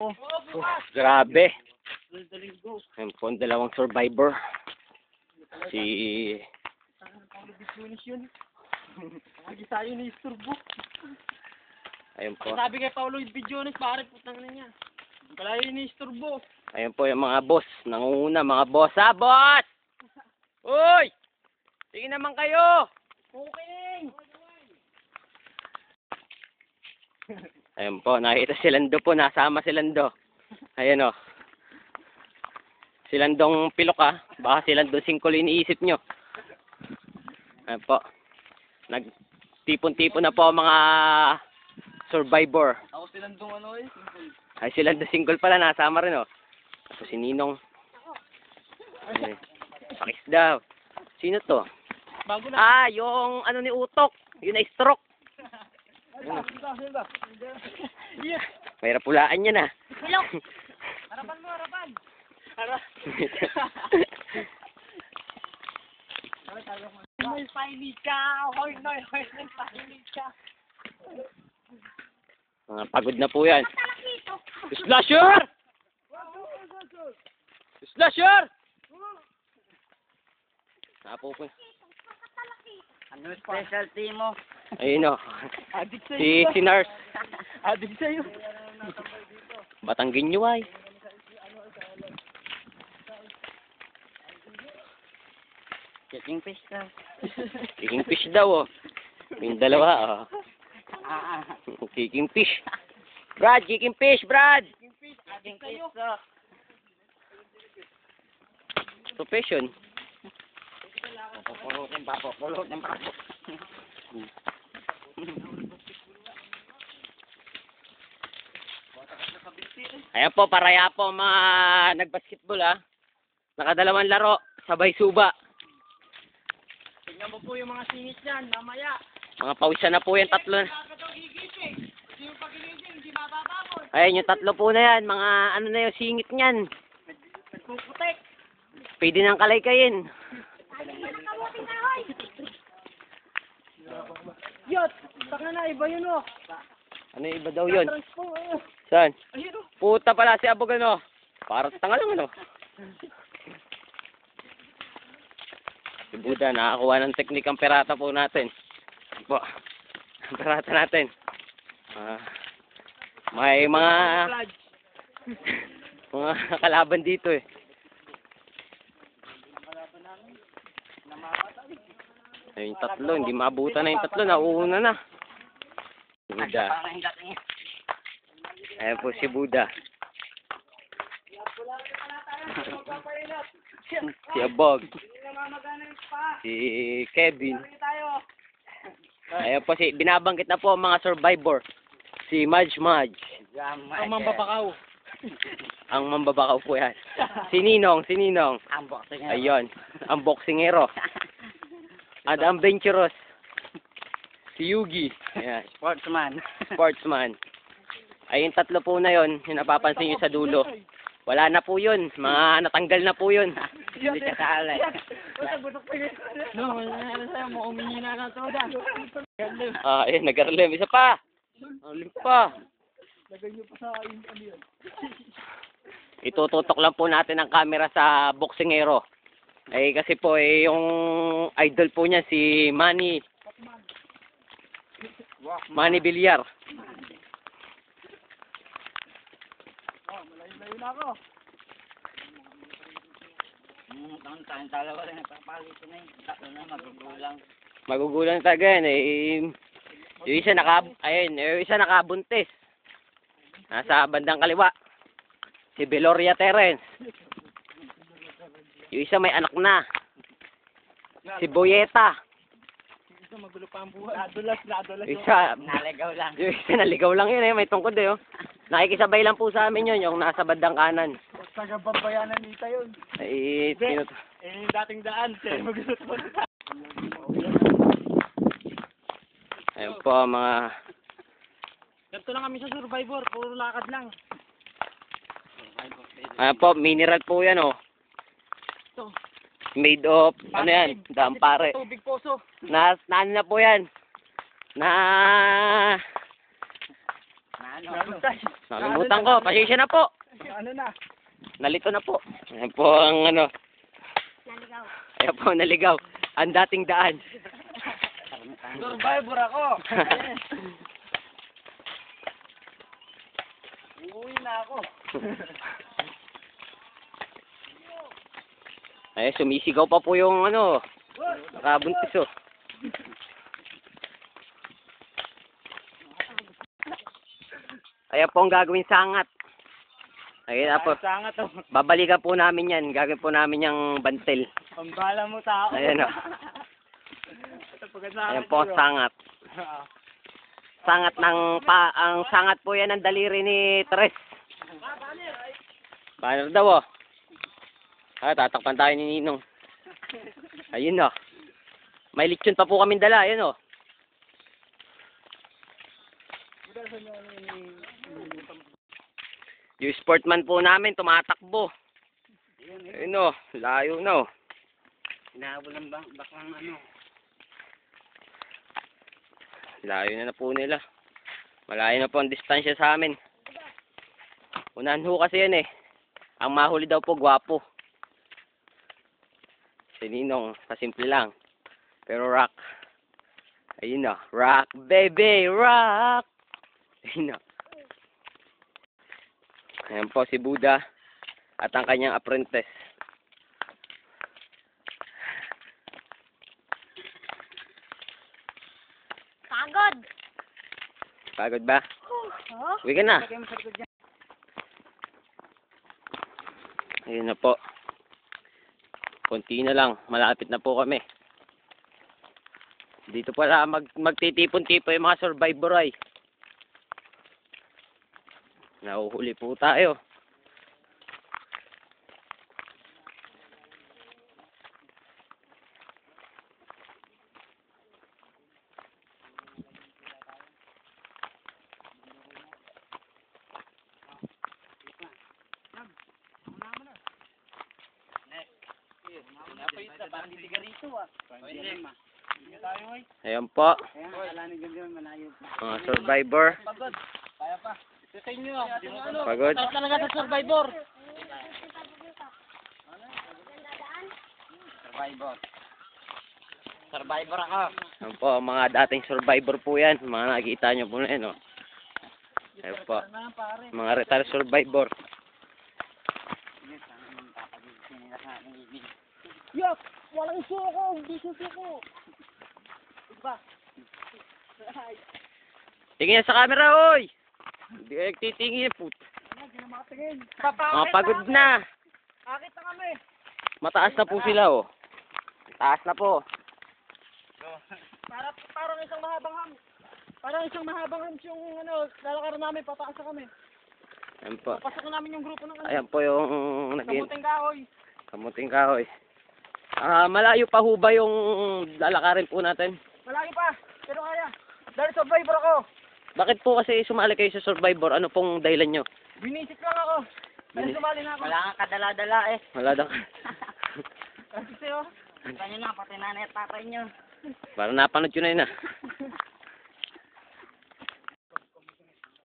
Oh, grabe. Ayun po ang dalawang survivor. Si... Ayun po. Sabi kay Paulo yung Bidyones, pare, putang na niya. Wala yun ni Isturbo. Ayun po yung mga boss. Nangunguna mga boss. Ha, boss! Uy! Sige naman kayo! Okay! Ayun po, nakita si Lando po. Nasama si Lando. Ayun o. Si Landong pilok ha. Baka si Lando 5 iniisip nyo. Ayun po. Nagtipon-tipon na po ang mga survivor. Ako silang ano eh. Ay, si Lando single pala. Nasama rin o. Tapos si Ninong. Ay, pakis daw. Sino to? Bago na. Ah, yung ano ni Utok. Yun ay stroke. Mahirap pulaan yan ah. Pilok! Harapan mo, harapan! May pahinig ka! Hoy, pahinig ka! Mga pagod na po yan. Slasher! Slasher! Napo po. Ano specialty mo? Ayun o. Adik Si Nars. Adik sa'yo. Batanggin nyo ay. Kicking fish ka. Kicking fish daw oh. Yung dalawa oh. Kicking fish. Brad, kicking fish, Brad! Adik sa'yo. Sa'yo. Profession. Papapulutin. Ayan po, paraya po mga nagbasketball ha. Nakadalawang laro, sabay suba. Tingnan mo po yung mga singit niyan, mamaya. Mga pausa na po yung tatlo. Yung pagigising, hindi mababangon. Ayan yung tatlo po na yan, mga ano na yung singit niyan. Nagpuputek. Pwede nang kalaykayin. Yot, baka na iba yun oh. Ano yung iba daw yun? Transpo, oh. Saan? Ayun oh. Puta pala si Abog ano. Parang tanga lang ano. Si Buda, nakakuha ng teknik ang perata po natin. Po, ang perata natin. May mga kalaban dito eh. Ayun, tatlo, hindi maabutan na yung tatlo, nauuna na. Buda. Ayan po si Buda. Si Abog. Si Kevin. Ayan po si, binabanggit na po ang mga survivor. Si Madge. Ang mambabakaw. Ang mambabakaw po yan. Si Ninong. Ang boxing. Ayun, ang boksingero. At ang adventurous. Si Yugi. Ayan. Sportsman. Ayun, tatlo po na yon, yung napapansin nyo sa dulo. Wala na po yun. Mga natanggal na po yun. Hindi siya kaalay. No, ano sa'yo, mo umingi na ng soda. Ah, ayun, nag-arlem. Isa pa. Arlem pa. Lagay niyo pa sa ano yun. Itututok lang po natin ang camera sa boksingero. Eh, kasi po, yung idol po niya, si Manny Villar. Malayo-layo na ako. Tayong dalawa rin nagpapalito na yun. Tatlo na magugulang. Magugulang talaga yan eh. Yung isa yung isa nakabuntis. Nasa bandang kaliwa. Si Beloria Terence. Yung isa may anak na. Si Boyeta. Yung isa magulo pa ang buhay. Nadulas. Yung isa, Naligaw lang. yung isa naligaw lang yun eh. May tungkod eh. Oh. Nakikisabay lang po sa amin yun. Yung nasa bandang kanan. Taga-babayanan nita yun. Eh, Yung dating daan. Siya yung magulo pa. ayun po mga... Ganito lang kami sa Survivor. Puro lakad lang. Ayun po, mineral po yan oh. Ito. Made of, ano yan, dampare. Tubig poso. Ano na po yan? Nakalimutan ko. Pasensya na po. Ano na? Nalito na po. Ayan po ang ano. Naligaw. Ayan po, naligaw. Ang dating daan. Survivor ako! Uuwi na ako. Ay, sumisigaw pa po yung ano. Nakabuntis oh. Ayan po ang gagawin sangat. Ayan na po. Sanga to. Babalikan po namin yan. Gagawin po namin yung bantil. Pambala mo tao. Ayan o. Ayan po ang sangat. Sangat ng ang sangat po yan ng daliri ni Tres. Banner daw oh. Tatakpan tayo ni Ninong. Ayun o. May lechon pa po kaming dala. Ayun o. Yung sportman po namin tumatakbo. Ayun o. Layo na o. Inahabol ng baklang ano. Layo na po nila. Malayo na po ang distansya sa amin. Unahan ho kasi yan eh. Ang mahuli daw po gwapo. Si Ninong, kasimple lang. Pero rock. Ayun na. Rock, baby, rock! Ayun na. Ayan po si Buddha at ang kanyang apprentice. Pagod. Pagod ba? Oh. Uwi ka na. Ayun na po. Konti na lang. Malapit na po kami. Dito pala magtitipon-tipon yung mga survivor ay. Nahuhuli po tayo. Ayan po. Mga survivor. Kaya pa. Ito sa inyo. Pagod. Talaga sa survivor. Survivor. Survivor ako. Ayan po, mga dating survivor po yan. Mga nakikita nyo po na yan, oh. Ayan po. Mga retired survivor. Yup! Walang suko! Hindi suko! Diba? Tingin sa camera, oy! Hindi kayo titingin, put. Hindi na makatingin. Mga pagod na. Akit na kami! Mataas na po sila, oh. Taas na po. Parang isang mahabang ham. Parang isang mahabang ham yung ano, lalakaran namin, pataas na kami. Ayan po. Pasok na namin yung grupo ng ano. Ayan po yung naging Kamuting kahoy. kamuting kahoy. Malayo pa ho ba yung lalakarin po natin? Malaki pa, pero kaya. Dahil survivor ako. Bakit po kasi sumali kayo sa survivor? Ano pong dahilan nyo? Binisit lang ako. Dahil sumali na ako. Wala kang kadala-dala eh. Wala daw. Kasi oh, kanyo na, pati nanay at tatay nyo. Parang napanood yun na yun ah.